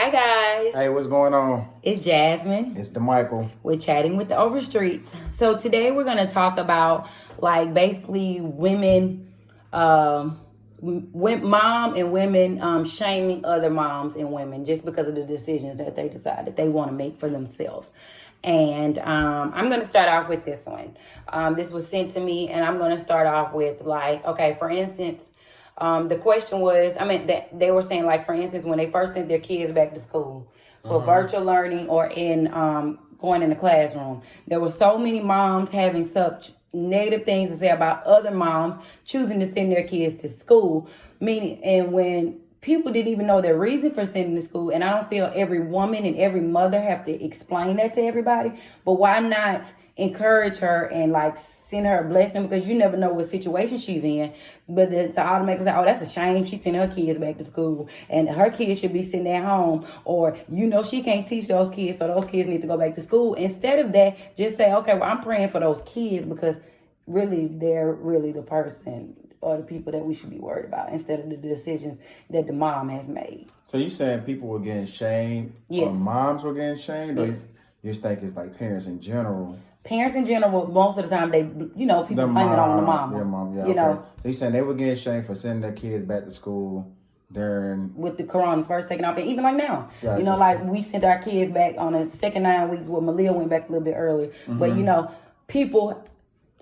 Hi guys, Hey, what's going on? it's Jasmine. It's DeMichael. We're chatting with the Overstreets. So today we're going to talk about like basically women, mom and women shaming other moms and women just because of the decisions that they decide that they want to make for themselves. And I'm going to start off with this one. This was sent to me, and I'm going to start off with like, okay, for instance. The question was, that they were saying, like, for instance, when they first sent their kids back to school for virtual learning or in going in the classroom, there were so many moms having such negative things to say about other moms choosing to send their kids to school. Meaning, and when people didn't even know their reason for sending to school, and I don't feel every woman and every mother have to explain that to everybody, but why not encourage her and like send her a blessing, because you never know what situation she's in. But then to automatically say, oh, that's a shame, she sent her kids back to school and her kids should be sitting at home, or she can't teach those kids, so those kids need to go back to school. Instead of that, just say, okay, well, I'm praying for those kids, because really they're really the person or the people that we should be worried about, instead of the decisions that the mom has made. So you saying people were getting shamed? Yes. Or moms were getting shamed? Yes. Or you just think it's like parents in general? Parents in general, most of the time, they, people blame it on the mama. Yeah, mom, yeah, you know. So you saying they were getting shamed for sending their kids back to school during... With the corona first taking off, and even like now. Gotcha. Like we sent our kids back on the second 9 weeks, where Malia went back a little bit earlier. Mm-hmm. But, people,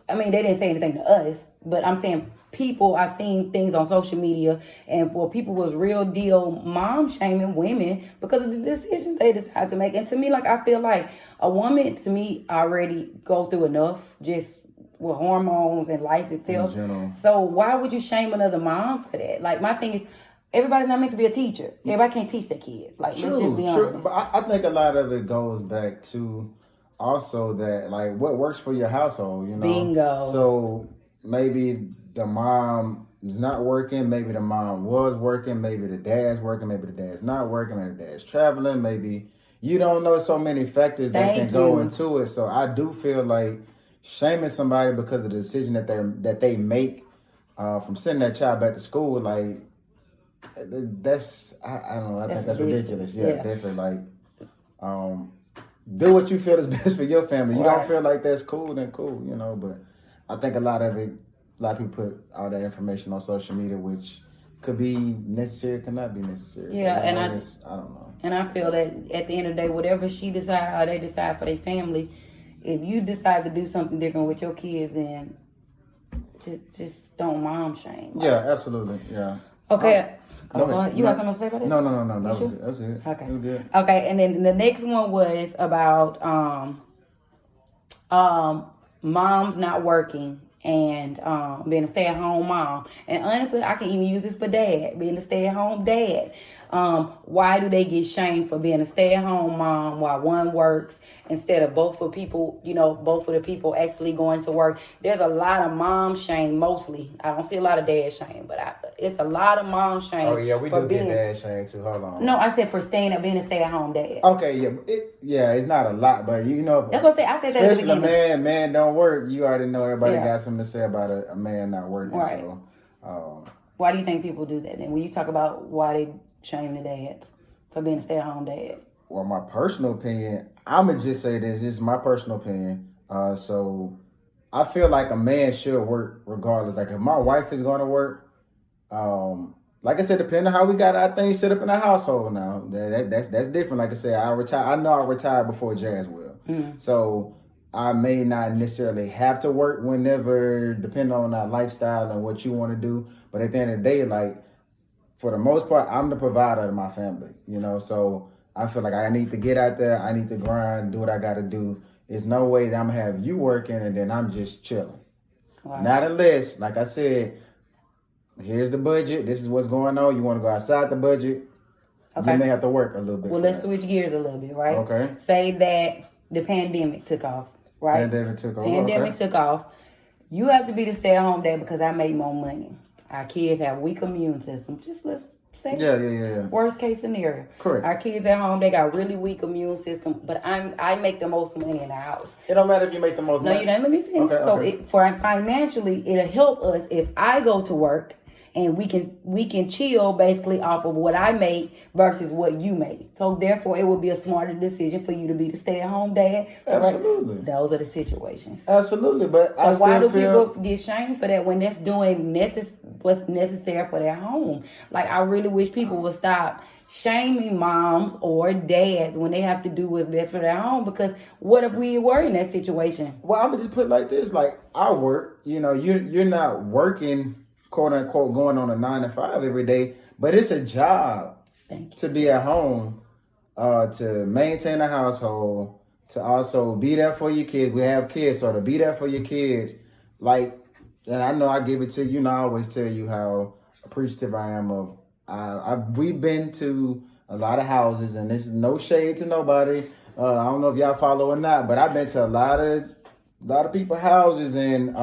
they didn't say anything to us, but I'm saying people, I've seen things on social media, and where people was real deal mom shaming women because of the decisions they decide to make. And to me, like, I feel like a woman, to me, already go through enough just with hormones and life itself. So why would you shame another mom for that? Like, my thing is, everybody's not meant to be a teacher. Everybody can't teach their kids. Like, let's just be honest. But I think a lot of it goes back to also that, like, what works for your household, Bingo. So maybe the mom is not working, maybe the mom was working, maybe the dad's working, maybe the dad's not working, maybe the dad's traveling, maybe you don't know, so many factors that can go into it. So I do feel like shaming somebody because of the decision that they make from sending that child back to school, like that's I don't know, I think that's ridiculous. Yeah, definitely. Like do what you feel is best for your family. You don't feel like that's cool, then cool, but I think a lot of people put all that information on social media, which could be necessary, could not be necessary. Yeah, so, and I don't know. And I feel that at the end of the day, whatever she decide or they decide for their family, if you decide to do something different with your kids, then just don't mom shame. Yeah, absolutely. Yeah. Okay. You got something to say about it? No. That's it. Okay. It was good. Okay, and then the next one was about moms not working and being a stay-at-home mom. And honestly, I can even use this for dad, being a stay-at-home dad. Why do they get shamed for being a stay-at-home mom while one works, instead of both of the people actually going to work? There's a lot of mom shame, mostly. I don't see a lot of dad shame, but it's a lot of mom shame. Oh yeah, we do get dad shame too. Hold on. No, I said for being a stay-at-home dad. Okay, yeah, it's not a lot, but that's what I said. I said that. Especially a man don't work. You already know everybody got something to say about a man not working. Right. So, why do you think people do that? And when you talk about why they shame the dads for being a stay-at-home dad? Well, my personal opinion, I'm gonna just say this. This is my personal opinion. So I feel like a man should work regardless. Like if my wife is going to work, like I said, depending on how we got our things set up in our household now, that's different. Like I said, I know I retired before Jazz will. So I may not necessarily have to work whenever, depending on our lifestyle and what you want to do. But at the end of the day, like, for the most part, I'm the provider of my family, So I feel like I need to get out there. I need to grind, do what I got to do. There's no way that I'm going to have you working and then I'm just chilling. Wow. Not unless, like I said, here's the budget. This is what's going on. You want to go outside the budget. Okay. You may have to work a little bit. Well, let's switch gears a little bit, right? Okay. Say that the pandemic took off, right? Pandemic took off. You have to be the stay-at-home dad because I make more money. Our kids have weak immune system. Just let's say worst case scenario. Correct. Our kids at home, they got really weak immune system, but I make the most money in the house. It don't matter if you make the most money. No, you don't. Let me finish. Okay. Financially, it'll help us if I go to work and we can chill basically off of what I make versus what you make. So therefore, it would be a smarter decision for you to be the stay-at-home dad. Absolutely. Those are the situations. Absolutely, but So why do people get shamed for that when that's doing what's necessary for their home? Like, I really wish people would stop shaming moms or dads when they have to do what's best for their home, because what if we were in that situation? Well, I'm gonna just put it like this: like, I work. You're not working, quote unquote, going on a 9 to 5 every day, but it's a job to be at home, to maintain a household, to also be there for your kids. We have kids, so to be there for your kids, like, and I know I give it to you. I always tell you how appreciative I am of. We've been to a lot of houses, and this is no shade to nobody. I don't know if y'all follow or not, but I've been to a lot of people's houses, and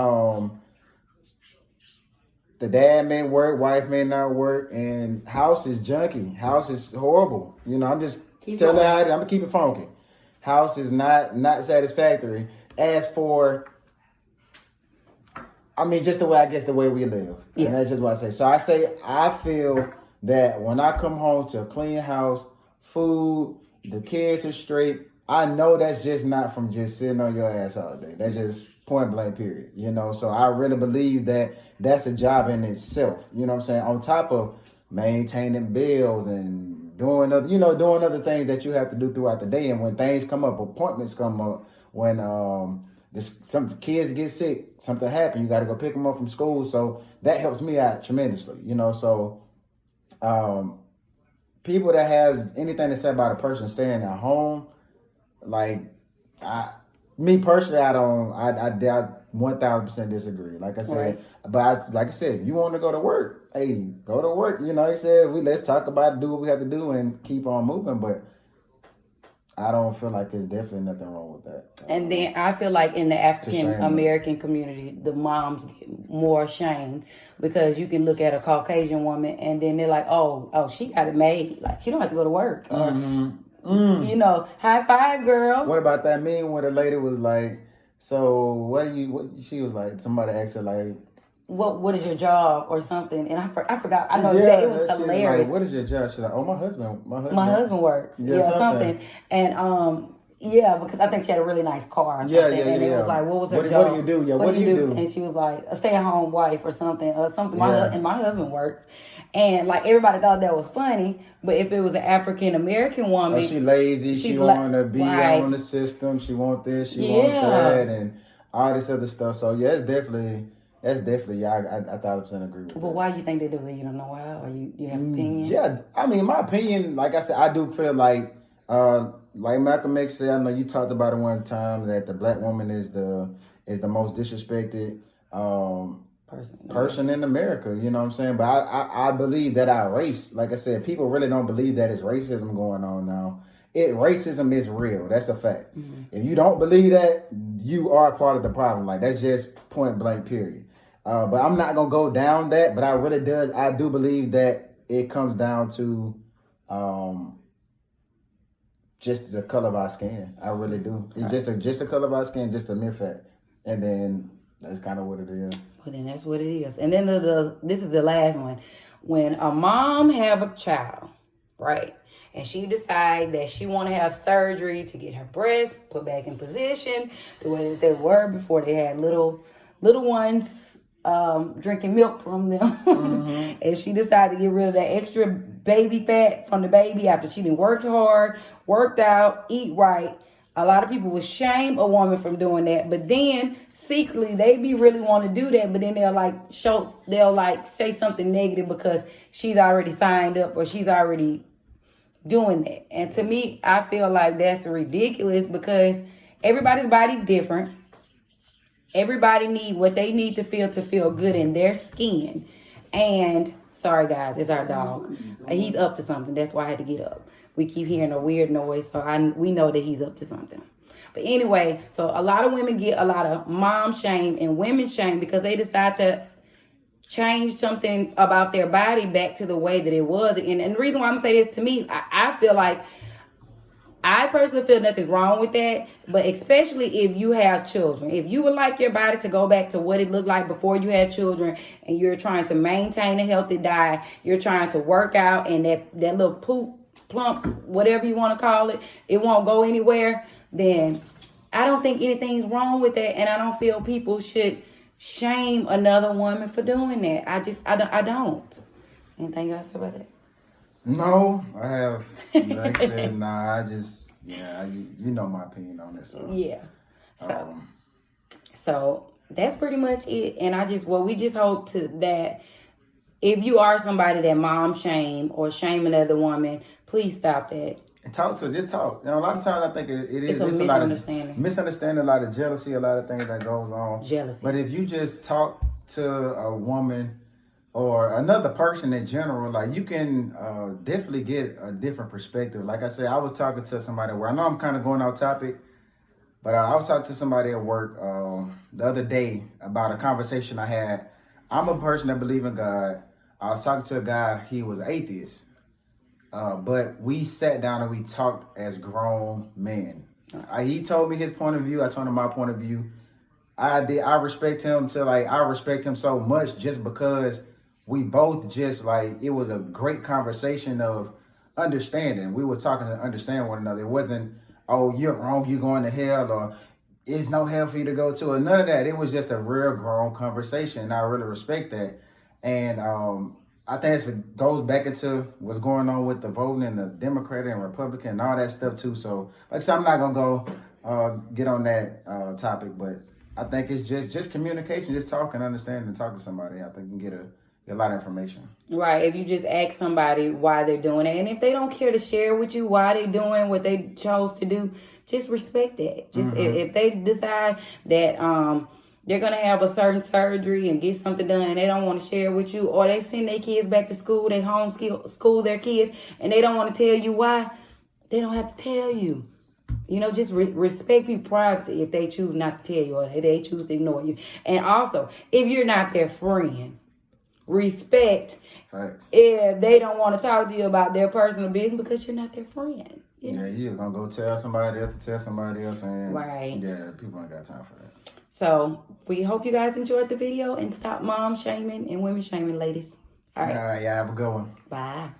the dad may work, wife may not work, and house is junky. House is horrible. I'm just telling you, I'm gonna keep it funky. House is not satisfactory. As for, just the way we live, and that's just what I say. I feel that when I come home to a clean house, food, the kids are straight, I know that's just not from just sitting on your ass all day. That's just point blank period. So I really believe that that's a job in itself. You know what I'm saying? On top of maintaining bills and doing other things that you have to do throughout the day. And when things come up, appointments come up, when some kids get sick, something happens, you got to go pick them up from school. So that helps me out tremendously. So people that has anything to say about a person staying at home, like, me personally, I 1000% disagree. Like I said, like I said, if you want to go to work, hey, go to work. Like I said, let's talk about it, do what we have to do, and keep on moving. But I don't feel like there's definitely nothing wrong with that. And then I feel like in the African American community, the moms get more shamed, because you can look at a Caucasian woman and then they're like, oh, she got it made. Like, she don't have to go to work. Or, high five, girl. What about that meme where the lady was like, so what she was like, somebody asked her like, what is your job or something? And I forgot. I know it was hilarious. Like, what is your job? She's like, oh, my husband works. Something. And because I think she had a really nice car or something. And it was like, what was her job? What do you do? Yeah, what do you do? And she was like, a stay-at-home wife or something. And my husband works. And like, everybody thought that was funny. But if it was an African American woman, she lazy. She want to be on the system. She want this. She want that, and all this other stuff. So yeah, that's definitely, I 1000% agree with that. But why do you think they do it? You don't know why? Or you have an opinion? Yeah, my opinion, like I said, I do feel like Malcolm X said, I know you talked about it one time, that the black woman is the most disrespected person in America. You know what I'm saying? But I believe that our race, like I said, people really don't believe that it's racism going on now. Racism is real. That's a fact. Mm-hmm. If you don't believe that, you are part of the problem. Like, that's just point blank period. But I'm not gonna go down that. But I do believe that it comes down to just the color of our skin. I really do. It's just the color of our skin, just a mere fact. And then that's kind of what it is. Well, then that's what it is. And then this is the last one. When a mom have a child, right, and she decide that she want to have surgery to get her breasts put back in position the way that they were before they had little ones drinking milk from them. Mm-hmm. And she decided to get rid of that extra baby fat from the baby after she done worked hard, worked out, eat right. A lot of people will shame a woman from doing that, but then secretly they be really want to do that, but then they'll say something negative because she's already signed up or she's already doing that. And to me, I feel like that's ridiculous, because everybody's body different. Everybody need what they need to feel good in their skin. And sorry guys, it's our dog. He's up to something. That's why I had to get up. We keep hearing a weird noise, so we know that he's up to something. But anyway, so a lot of women get a lot of mom shame and women shame because they decide to change something about their body back to the way that it was. And the reason why I'm saying this, to me, I feel like I personally feel nothing's wrong with that, but especially if you have children. If you would like your body to go back to what it looked like before you had children, and you're trying to maintain a healthy diet, you're trying to work out, and that little poop, plump, whatever you want to call it, it won't go anywhere, then I don't think anything's wrong with that, and I don't feel people should shame another woman for doing that. I don't. Anything else about that? No, I have. Like I said, nah. You know my opinion on it. So Yeah. So that's pretty much it. And we just hope that if you are somebody that mom shame or shame another woman, please stop that. And talk. You know, a lot of times I think it's a lot of misunderstanding, a lot of jealousy, a lot of things that goes on. Jealousy. But if you just talk to a woman or another person in general, like you can definitely get a different perspective. Like I said, I was talking to somebody where I know I'm kind of going off topic, but I was talking to somebody at work the other day about a conversation I had. I'm a person that believes in God. I was talking to a guy, he was atheist. But we sat down and we talked as grown men. He told me his point of view. I told him my point of view. I respect him I respect him so much just because we both it was a great conversation of understanding. We were talking to understand one another. It wasn't, oh, you're wrong, you're going to hell, or it's no hell for you to go to, or none of that. It was just a real grown conversation. And I really respect that. And I think it goes back into what's going on with the voting and the Democrat and Republican and all that stuff too. So, like I said, I'm not gonna go get on that topic, but I think it's just communication, just talking, understanding, and talking to somebody. I think you can get a lot of information. Right. If you just ask somebody why they're doing it, and if they don't care to share with you why they're doing what they chose to do, just respect that. Just if they decide that they're going to have a certain surgery and get something done and they don't want to share with you, or they send their kids back to school, they homeschool their kids, and they don't want to tell you why, they don't have to tell you. You know, just respect people's privacy if they choose not to tell you or they choose to ignore you. And also, if you're not their friend, respect if they don't want to talk to you about their personal business because you're not their friend. You know? Yeah, you're going to go tell somebody else to tell somebody else. And right. Yeah, people ain't got time for that. So we hope you guys enjoyed the video and stop mom shaming and women shaming, ladies. All right. Yeah, have a good one. Bye.